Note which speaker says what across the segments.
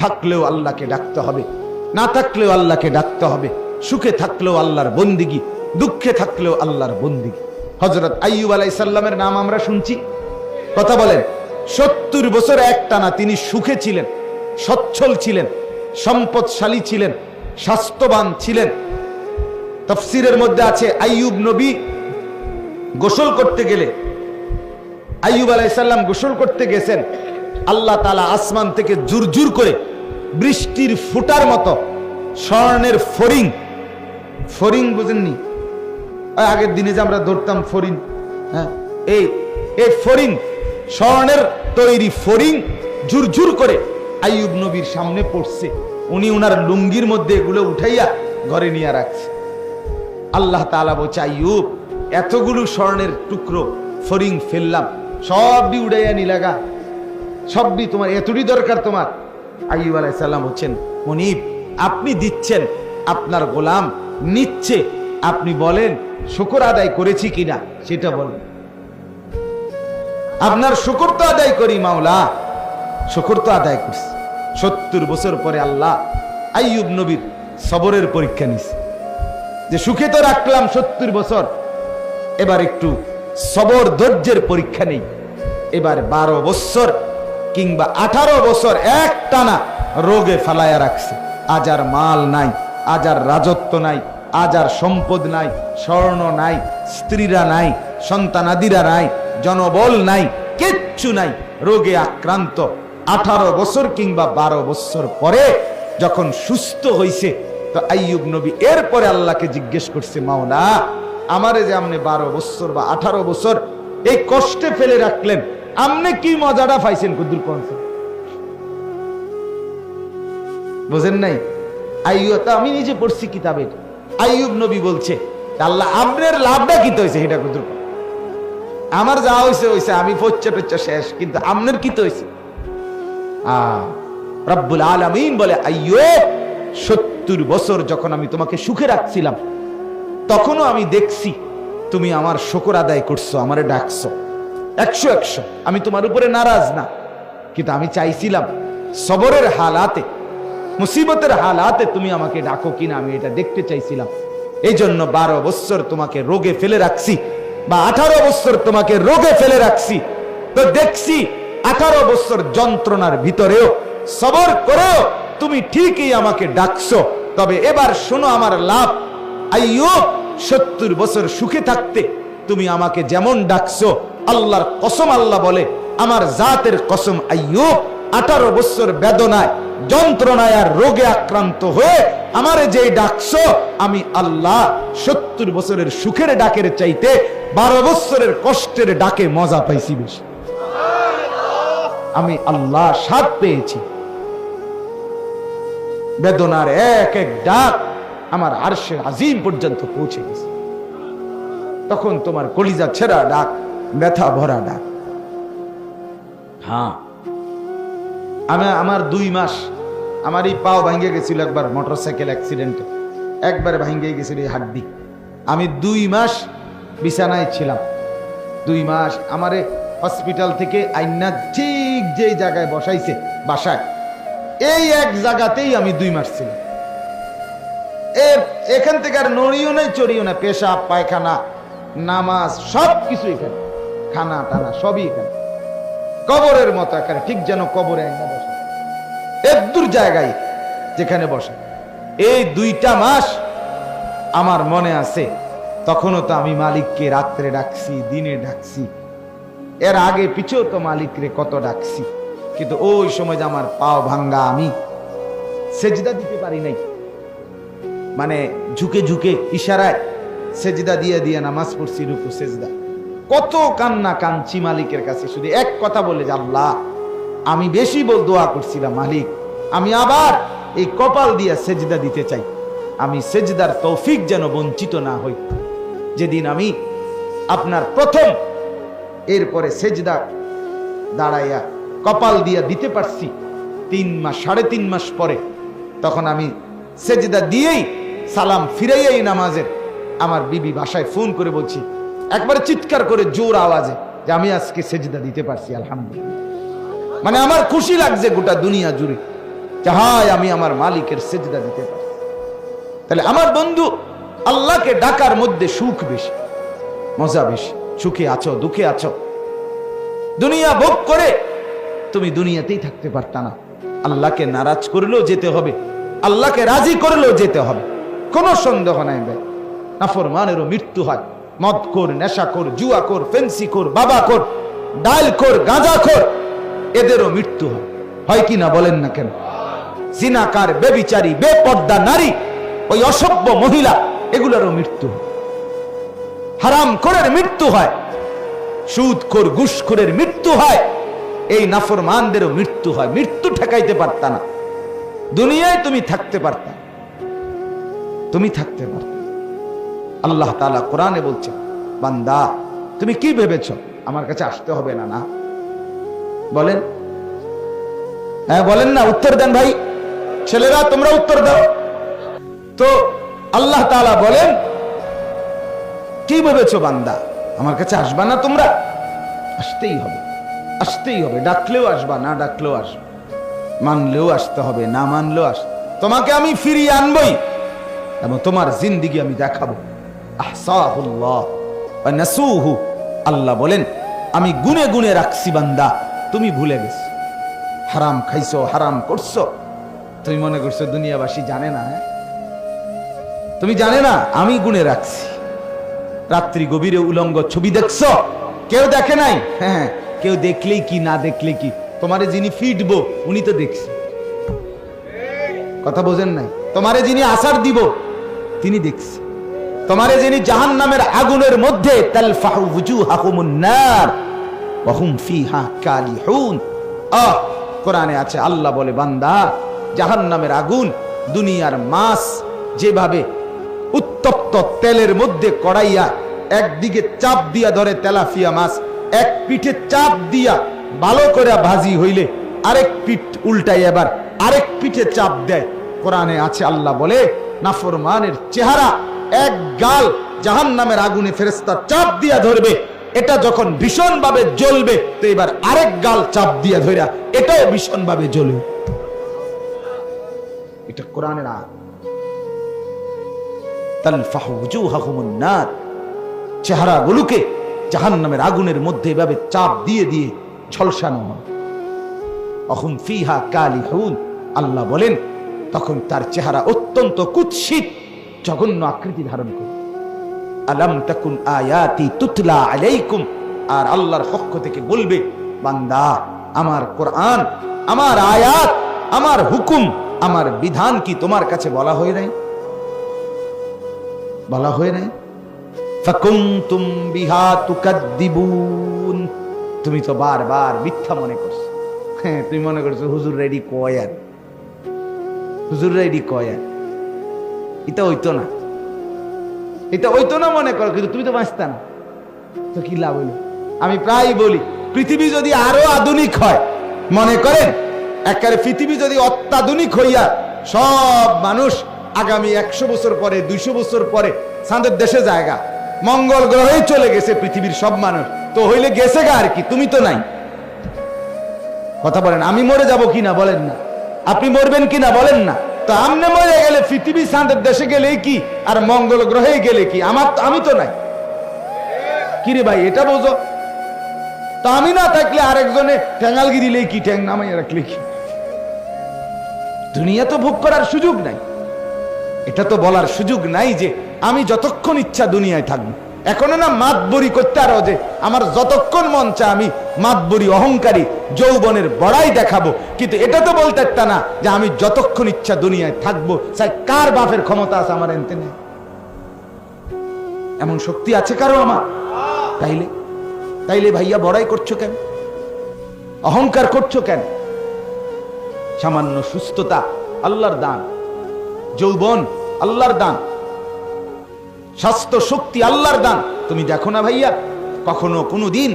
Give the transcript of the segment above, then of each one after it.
Speaker 1: থাকলেও আল্লাহকে ডাকতে হবে, না থাকলেও আল্লাহকে ডাকতে হবে। সুখে থাকলেও আল্লাহর বন্দিগি, দুঃখে থাকলেও আল্লাহর বন্দিগি। হযরত আইয়ুব আলাইহিস সালামের নাম আমরা শুনছি, কথা বলেন। 70 বছর একটানা তিনি সুখে ছিলেন, সচ্ছল ছিলেন, সম্পদশালী ছিলেন, স্বাস্থ্যবান ছিলেন। তাফসীরের মধ্যে আছে আইয়ুব নবী গোসল করতে গেলে, আইয়ুব আলাইহিস সালাম গোসল করতে গেছেন, আল্লাহ তাআলা আসমান থেকে জুরজুর করে বৃষ্টির ফুটার মতো স্বর্ণের ফড়িং, ফড়িং বুঝেননি? আগের দিনে যে আমরা ধরতাম ফড়িং, হ্যাঁ, এই ফড়িং, স্বর্ণের তৈরি ফড়িং ঝুরঝুর করে আইয়ুব নবীর সামনে পড়ছে। উনি উনার লুঙ্গির মধ্যে এগুলো উঠাইয়া ঘরে নিয়ে রাখছে। আল্লাহ তাআলা বলছে, আইয়ুব, এতগুলো স্বর্ণের টুকরো ফড়িং ফেললাম, সবই উড়াইয়া নিলাগা, সবই তোমার, এতটি দরকার তোমার? আইয়ুব আলাইহিস সালাম বলছেন, মুনিব, আপনি দিচ্ছেন, আপনার গোলাম নিচ্ছে, আপনি বলেন শুকর আদায় করেছি কিনা সেটা বলেন। আপনার শুকর তো আদায় করি মাওলা, শুকর তো আদায় করছি। 70 বছর পরে আল্লাহ আইয়ুব নবীর সবরের পরীক্ষা নিছে, যে সুখে তো রাখলাম 70 বছর, এবার একটু সবর ধৈর্যের পরীক্ষা নেই। এবার 12 বছর কিংবা 18 বছর একটানা রোগে ফালায়া রাখছে। আজ আর মাল নাই, আজ আর রাজত্ব নাই, আজ আর সম্পদ নাই, স্বর্ণ নাই, স্ত্রীরা নাই, সন্তানাদিরা নাই, জনবল নাই, কিচ্ছু নাই, রোগে আক্রান্ত। 18 বছর কিংবা 12 বছর পরে যখন সুস্থ হইছে, তো আইয়ুব নবী এরপরে আল্লাহকে জিজ্ঞেস করছে, মাওলা, আমারে যে আপনি 12 বছর বা 18 বছর এই কষ্টে ফেলে রাখলেন, আপনি কি মজাটা পাইছেন? কুদুর কোনছে বুঝেন নাই? আইয়ুব, আমি নিজে পড়ছি কিতাবে, আইয়ুব নবী বলছে, আল্লাহ আপনার লাভটা কি হয়েছে সেটা কুদুর, আমার যা হয়েছে হয়েছে, আমি পচ্চা টচ্চা শেষ, কিন্তু আপনার কি হয়েছে? রব্বুল আলামিন বলে, আইয়ুব, 70 বছর যখন আমি তোমাকে সুখে রাখছিলাম, তখনও আমি দেখছি তুমি আমার শুকর আদায় করছো, আমারে ডাকছো 100 আমি তোমার উপরে নারাজ না, কিন্তু আমি চাইছিলাম সবরের হালাতে, মুসিবতের হালাতে তুমি আমাকে ডাকো কিনা, আমি এটা দেখতে চাইছিলাম। এই জন্য 12 বছর তোমাকে রোগে ফেলে রাখছি, বা 18 বছর তোমাকে রোগে ফেলে রাখছি, তো দেখছি 18 বছর যন্ত্রণার ভিতরেও সবর করেও তুমি ঠিকই আমাকে ডাকছো। তবে এবার শোনো আমার লাভ, আইয়ুব, 70 বছর সুখে থাকতে তুমি আমাকে যেমন ডাকছো, আল্লাহর কসম, আল্লাহ বলে, আমার জাতের কসম, আইয়ুব, 18 বছর বেদনায়, যন্ত্রণায় আর রোগে আক্রান্ত হয়ে আমারে যেই ডাকছো, আমি আল্লাহ 70 বছরের সুখের ডাকের চাইতে 12 বছরের কষ্টের ডাকে মজা পাইছি বেশি। আমি আল্লাহ স্বাদ পেয়েছি। বেদনার এক এক ডাক আমার আরশের আজিম পর্যন্ত পৌঁছে গেছে। তখন তোমার কলিজা ছেঁড়া ডাক, ব্যথা ভরা ডাক। হ্যাঁ, আমার 2 মাস, আমার এই পাও ভাঙ্গে গেছিল একবার মোটরসাইকেল অ্যাক্সিডেন্টে, একবার ভাঙ্গে গেছিল এই হাড্ডি। আমি 2 মাস বিছানায় ছিলাম। 2 মাস আমারে হসপিটাল থেকে আইনা ঠিক যে জায়গায় বসাইছে বাসায়, এই এক জায়গাতেই আমি 2 মাস ছিলাম। এখান থেকে আর নড়িও নাই, চড়িও না, পেশাব পায়খানা নামাজ সবকিছু এখানে, খানা টানা সবই এখানে, কবরের মতো এখানে, ঠিক যেন কবরে আইনা বসে, একদূর জায়গায় যেখানে বসে। এই 2টা মাস আমার মনে আছে, তখনও তো আমি মালিককে রাত্রে ডাকছি, দিনে ডাকছি, এর আগে পিছেও তো মালিকরে কত ডাকছি, কিন্তু ওই সময় যে আমার পাও ভাঙ্গা, আমি সেজদা দিতে পারি নাই, মানে ঝুঁকে ঝুঁকে ইশারায় সেজদা দিয়ে দিয়ে নামাজ পড়ছি, রুকু সেজদা, কত কান্না কাঁদছি মালিকের কাছে, শুধু এক কথা বলে যে আল্লাহ, আমি বেশি দোয়া করছিলাম, মালিক আমি আবার এই কপাল দিয়ে সেজদা দিতে চাই, আমি সেজদার তৌফিক যেন বঞ্চিত না হই। যেদিন আমি আপনার প্রথম এরপরে সেজদা দাঁড়াইয়া কপাল দিয়া দিতে পারছি 3 মাস 3.5 মাস পরে, তখন আমি সেজদা দিয়েই সালাম ফিরাইয়াই নামাজের আমার বিবি বাসায় ফোন করে বলছি, একবারে চিৎকার করে জোর আওয়াজে, যে আমি আজকে সেজদা দিতে পারছি, আলহামদুলিল্লাহ। মানে আমার খুশি লাগছে গোটা দুনিয়া জুড়ে। চাহায় আমি আমার মালিকের সেজদা দিতে পারি। তাহলে আমার বন্ধু, আল্লাহকে ডাকার মধ্যে সুখ বেশি, মজা বেশি। সুখে আছো, দুঃখে আছো, দুনিয়া ভোগ করে তুমি দুনিয়াতেই থাকতে পারতা না। আল্লাহকে নারাজ করলেও যেতে হবে, আল্লাহকে রাজি করলেও যেতে হবে, কোনো সন্দেহ নাই ভাই। নাফরমানেরও মৃত্যু হয়, মদখোর, নেশাখোর, জুয়াখোর, ফেন্সিখোর, বাবাখোর, ডালখোর, গাঁজাখোর, এদেরও মৃত্যু হয়। হয় কি না বলেন না কেন? জিনাকার, বেবিচারী, বেপর্দা নারী, ওই অসভ্য মহিলা, এগুলোরও মৃত্যু হয়। হারামখোরের মৃত্যু হয়, সুদখোর, ঘুষখোরের মৃত্যু হয়, এই নাফরমানদেরও মৃত্যু হয়। মৃত্যু ঠেকাইতে পারতা না, দুনিয়ায় তুমি থাকতে পারতা, তুমি থাকতে পারতা। আল্লাহ তাআলা কোরআনে বলছেন, বান্দা তুমি কি ভেবেছ আমার কাছে আসতে হবে না? না বলেন, হ্যাঁ বলেন না, উত্তর দেন ভাই, ছেলেরা তোমরা উত্তর দাও তো। আল্লাহ তাআলা বলেন, কি ভেবেছো বান্দা আমার কাছে আসবা না তোমরা? আসতেই হবে, আসতেই হবে। ডাকলেও আসবা, না ডাকলেও আসবা, মানলেও আসতে হবে, না মানলেও আস। তোমাকে আমি ফিরিয়ে আনবই এবং তোমার জিন্দেগি আমি দেখাবো। আহসাহুল্লাহ ওয়া নাসুহু, আল্লাহ বলেন আমি গুনে গুনে রাখছি বান্দা, তুমি ভুলে গেছো। হারাম খাইছো, হারাম করছো, তুমি মনে করছো দুনিয়াবাসী জানে না? হ্যাঁ, তুমি জানে না, আমি গুনে রাখছি। রাত্রি গভীরে উলঙ্গ ছবি দেখছো, কেউ দেখে নাই? হ্যাঁ, কেউ দেখলেই কি না দেখলে কি, তোমারে যিনি ফিটবো উনি তো দেখছে। কথা বোঝেন নাই? তোমারে যিনি আসার দিব তিনি দেখছে। তোমারে যিনি জাহান্নামের আগুনের মধ্যে তালফাহু ওয়ুজুহাহুমুন নার ওয়া হুম ফিহা কালিহুন, কোরআনে আছে, আল্লাহ বলে বান্দা জাহান্নামের আগুন দুনিয়ার মাছ যেভাবে উত্তপ্ত তেলের মধ্যে কড়াইয়া একদিকে চাপ দিয়া ধরে তেলাপিয়া মাছ, এক পিঠে চাপ দিয়া ভালো করে ভাজি হইলে আরেক পিঠ উল্টাই আবার আরেক পিঠে চাপ দেয়। কোরআনে আছে, আল্লাহ বলে নাফরমানের চেহারা এক গাল জাহান্নামের আগুনে ফেরেশতা চাপ দিয়া ধরবে, এটা যখন ভীষণ ভাবে জ্বলবে তো এবার আরেক গাল চাপ দিয়া ধরা এটাও ভীষণ ভাবে জ্বলবে। এটা কোরআনের আয়াত। তালফাহু ওয়ুজুহাহুমুন নার, চেহারাগুলোকে জাহান্নামের আগুনের মধ্যে এভাবে চাপ দিয়ে দিয়ে ঝলসানো হয়। অহুম ফিহা কালিহুন, আল্লাহ বলেন তখন তার চেহারা অত্যন্ত কুৎসিত, জঘন্য আকৃতি ধারণ করে। আলাম তাকুন আয়াতি তুতলা আলাইকুম, আর আল্লাহর পক্ষ থেকে বলবে বান্দা আমার কোরআন, আমার আয়াত, আমার হুকুম, আমার বিধান কি তোমার কাছে বলা হয় নাই? বলা হয় নাই? ফাকুনতুম বিহা তুকাদ্দিবুন, তুমি তো বারবার মিথ্যা মনে করছো। হ্যাঁ, তুমি মনে করছো হুজুর রেডি কয়, আর হুজুর রেডি কয়, আর এটা হইতো না, এটা হইতো না মনে করো, কিন্তু তুমি তো বাঁচতা না, তো কি লাভ হইল? আমি প্রায় বলি পৃথিবী যদি আরো আধুনিক হয়, মনে করেন একেবারে পৃথিবী যদি অত্যাধুনিক হইয়া সব মানুষ আগামী 100 বছর পরে 200 বছর পরে চাঁদের দেশে জায়গা, মঙ্গল গ্রহে চলে গেছে পৃথিবীর সব মানুষ, তো হইলে গেছে গা আর কি, তুমি তো নাই। কথা বলেন, আমি মরে যাব কিনা বলেন না, আপনি মরবেন কিনা বলেন না, তো আমনে মরে গেলে পৃথিবী চাঁদের দেশে গেলে কি আর মঙ্গল গ্রহে গেলে কি, আমি তো নাই। কিরে ভাই এটা বোঝো তো, আমি না থাকলে আরেকজনে ঠ্যাঙ্গালগি দিলে কি, ঠ্যাং নামাইয়া রাখলে কি, দুনিয়া তো ভোগ করার সুযোগ নাই। এটা তো বলার সুযোগ নাই যে আমি যতক্ষণ ইচ্ছা দুনিয়ায় থাকবো। এখনো না মাতবরি করতে আরো যে আমার যতক্ষণ মন চায় আমি মাতবরি অহংকারী যৌবনের বড়াই দেখাবো, কিন্তু এটা তো বলতে একটা না যে আমি যতক্ষণ ইচ্ছা দুনিয়ায় থাকবো। চাই কার বাপের ক্ষমতা আছে আমার এনতে নেই, এমন শক্তি আছে কারো আমার? তাইলে ভাইয়া বড়াই করছো কেন, অহংকার করছো কেন? সামান্য সুস্থতা আল্লাহর দান, যৌবন আল্লাহর দান, স্বাস্থ্য শক্তি আল্লাহর দান। তুমি দেখো না ভাইয়া, কখনো কোনো দিন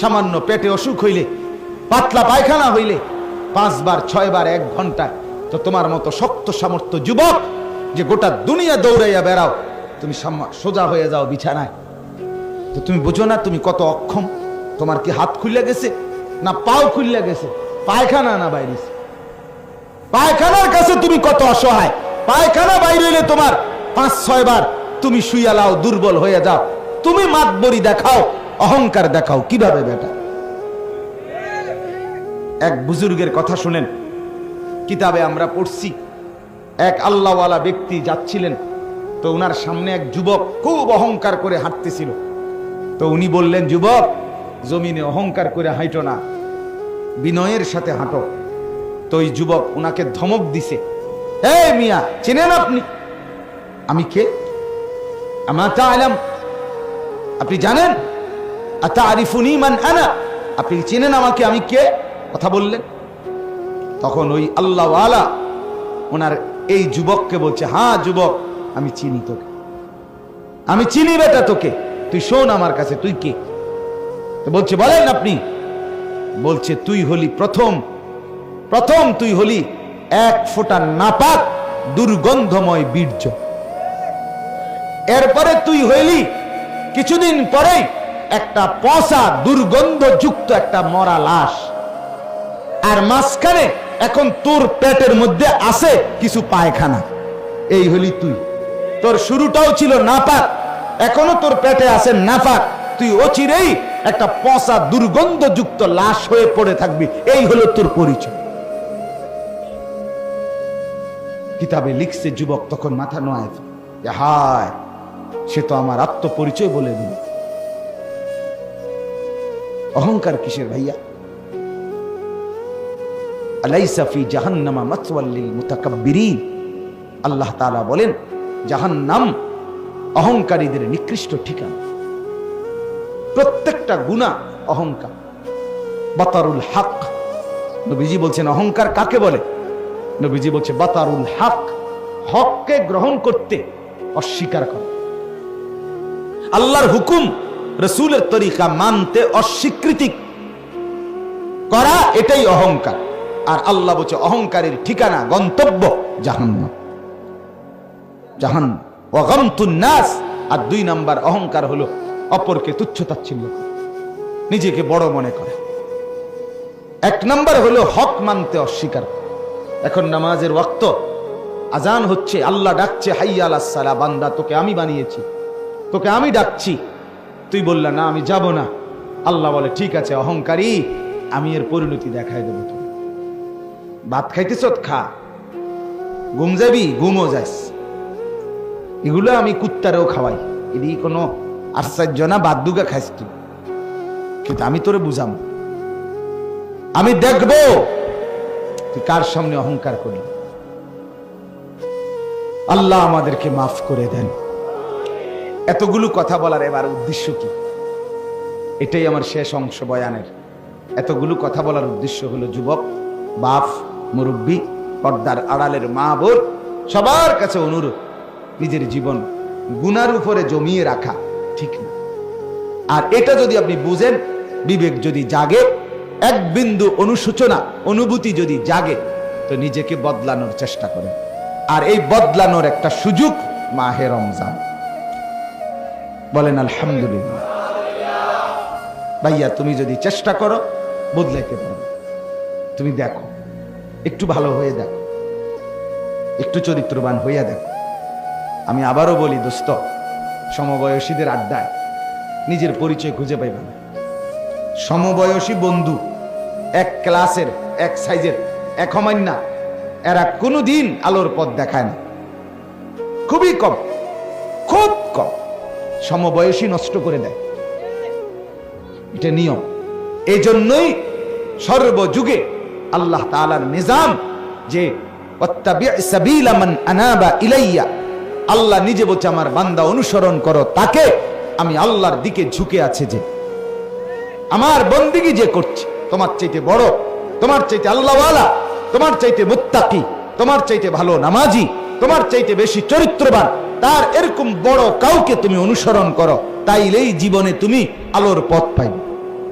Speaker 1: সামান্য পেটে অসুখ হইলে, পাতলা পায়খানা হইলে 5 বার 6 বার 1 ঘন্টায়, তো তোমার মতো শক্ত সামর্থ্য যুবক যে গোটা দুনিয়া দৌড়াইয়া বেড়াও, তুমি সোজা হয়ে যাও বিছানায়, তো তুমি বুঝো না তুমি কত অক্ষম? তোমার কি হাত খুলে গেছে, না পাও খুলে গেছে, পায়খানা না বাইরেছে? পায়খানার কাছে তুমি কত অসহায়। পায়খানা বাইরে হইলে তোমার 5-6 বার তুমি শুয়ালাও, দুর্বল হয়ে যাও। তুমি মাতবরি দেখাও, অহংকার দেখাও, কিভাবে বেটা? এক বুজুর্গের কথা শুনেন, কিতাবে আমরা পড়ছি। এক আল্লাহওয়ালা ব্যক্তি যাচ্ছিলেন, তো উনার সামনে এক যুবক খুব অহংকার করে হাঁটতেছিল। তো উনি বললেন, যুবক, জমিনে অহংকার করে হাঁটো না, বিনয়ের সাথে হাঁটো। তো ওই যুবক উনাকে ধমক দিছে, এই মিয়া, চেনেন আপনি আমি কে? আপনি জানেন? আতারিফুনি মান আনা, আপনি চেনেন আমাকে, আমি কে? কথা বললেন। তখন ওই আল্লাহওয়ালা ওনার এই যুবককে বলছে, হ্যাঁ যুবক, আমি চিনি তোকে, আমি চিনি বেটা তোকে, তুই শোন আমার কাছে, তুই কে? তো বলছে, বলেন আপনি। বলছে, তুই হলি প্রথম তুই হলি এক ফোঁটা নাপাক দুর্গন্ধময় বীর্য। এরপরে তুই হইলি কিছুদিন পরেই একটা পচা দুর্গন্ধযুক্ত একটা মরা লাশ। আর মাঝখানে এখন তোর পেটের মধ্যে আছে কিছু পায়খানা। এই হলি তুই। তোর শুরুটাও ছিল নাপাক, এখনো তোর পেটে আছে নাপাক। তুই অচিরেই একটা পচা দুর্গন্ধযুক্ত লাশ হয়ে পড়ে থাকবি। এই হলো তোর পরিচয়। কিতাবে লিখছে, যুবক তখন মাথা নোয়ায়, হায়, সে তো আমার আত্মপরিচয় বলে দিল। অহংকার কিসের ভাইয়া? আলাইসা ফি জাহান্নামা মাসওয়াল লিল মুতাকাব্বিরিন। আল্লাহ তাআলা বলেন, জাহান্নাম অহংকারীদের নিকৃষ্ট ঠিকানা। প্রত্যেকটা গুনাহ অহংকার। বাতারুল হক, নবীজি বলছেন অহংকার কাকে বলে? নবীজি বলছে বাতারুল হক, হককে গ্রহণ করতে অস্বীকার করা, আল্লাহর হুকুম রাসূলের তরিকা মানতে অস্বীকৃতি করা, এটাই অহংকার। আর আল্লাহ বলছে অহংকারের ঠিকানা, গন্তব্য জাহান্নাম। জাহান্নাম ওয়া গামতুন নাস। আর 2 নাম্বার অহংকার হলো অপরকে তুচ্ছ-তাচ্ছিল্য করা, নিজেকে বড় মনে করা। 1 নাম্বার হলো হক মানতে অস্বীকার। এখন নামাজের ওয়াক্ত, আজান হচ্ছে, আল্লাহ ডাকছে, হাইয়া আলাস সালাহ, বান্দা তোকে আমি বানিয়েছি, তোকে আমি ডাকছি, তুই বললা না আমি যাব না। আল্লাহ বলে, ঠিক আছে অহংকারী, আমি এর পরিণতি দেখাই দেবো। তুমি ভাত খাইতেছ, খা, ঘুম যাবি, ঘুমও যাস, এগুলো আমি কুত্তারেও খাওয়াই, এটি কোনো আশ্চর্য না, বাদ দুগা খাইস তুই, কিন্তু আমি তোরে বুঝাম, আমি দেখবো তুই কার সামনে অহংকার করলি। আল্লাহ আমাদেরকে মাফ করে দেন। এতগুলো কথা বলার এবার উদ্দেশ্য কি? এটাই আমার শেষ অংশ বয়ানের। এতগুলো কথা বলার উদ্দেশ্য হলো, যুবক, বাপ, মুরব্বী, পর্দার আড়ালের মা বোন, সবার কাছে অনুরোধ, নিজের জীবন গুনার উপরে জমিয়ে রাখা ঠিক না। আর এটা যদি আপনি বুঝেন, বিবেক যদি জাগে, এক বিন্দু অনুশোচনা অনুভূতি যদি জাগে, তো নিজেকে বদলানোর চেষ্টা করেন। আর এই বদলানোর একটা সুযোগ মাহে রমজান। বলেন আলহামদুলিল্লাহ। ভাইয়া, তুমি যদি চেষ্টা করো বদলাইতে পারো। তুমি দেখো, একটু ভালো হয়ে দেখো, একটু চরিত্রবান হইয়া দেখো। আমি আবারও বলি দোস্ত, সমবয়সীদের আড্ডায় নিজের পরিচয় খুঁজে পাইবে না। সমবয়সী বন্ধু, এক ক্লাসের, এক সাইজের, এক হমান্না, এরা কোনোদিন আলোর পথ দেখায় না। খুবই কম, খুব কম। সমবয়সী নষ্ট করে দেয়, এটা নিয়ম। এই জন্যই সর্বযুগে আল্লাহ তাআলার নিজাম যে ওয়াত্তাবি' সাবিলা মান আনাবা ইলাইয়া, আল্লাহ নিজে বলছে আমার বান্দা অনুসরণ করো তাকে, আমি আল্লাহর দিকে ঝুঁকে আছে, যে আমার বন্দিগি যে করছে, তোমার চাইতে বড়, তোমার চাইতে আল্লাহওয়ালা, তোমার চাইতে মুত্তাকি, তোমার চাইতে ভালো নামাজি, তোমার চাইতে বেশি চরিত্রবান, তার এরকম বড় কাউকে তুমি অনুসরণ করো, তাইলেই জীবনে তুমি আলোর পথ পাইবে।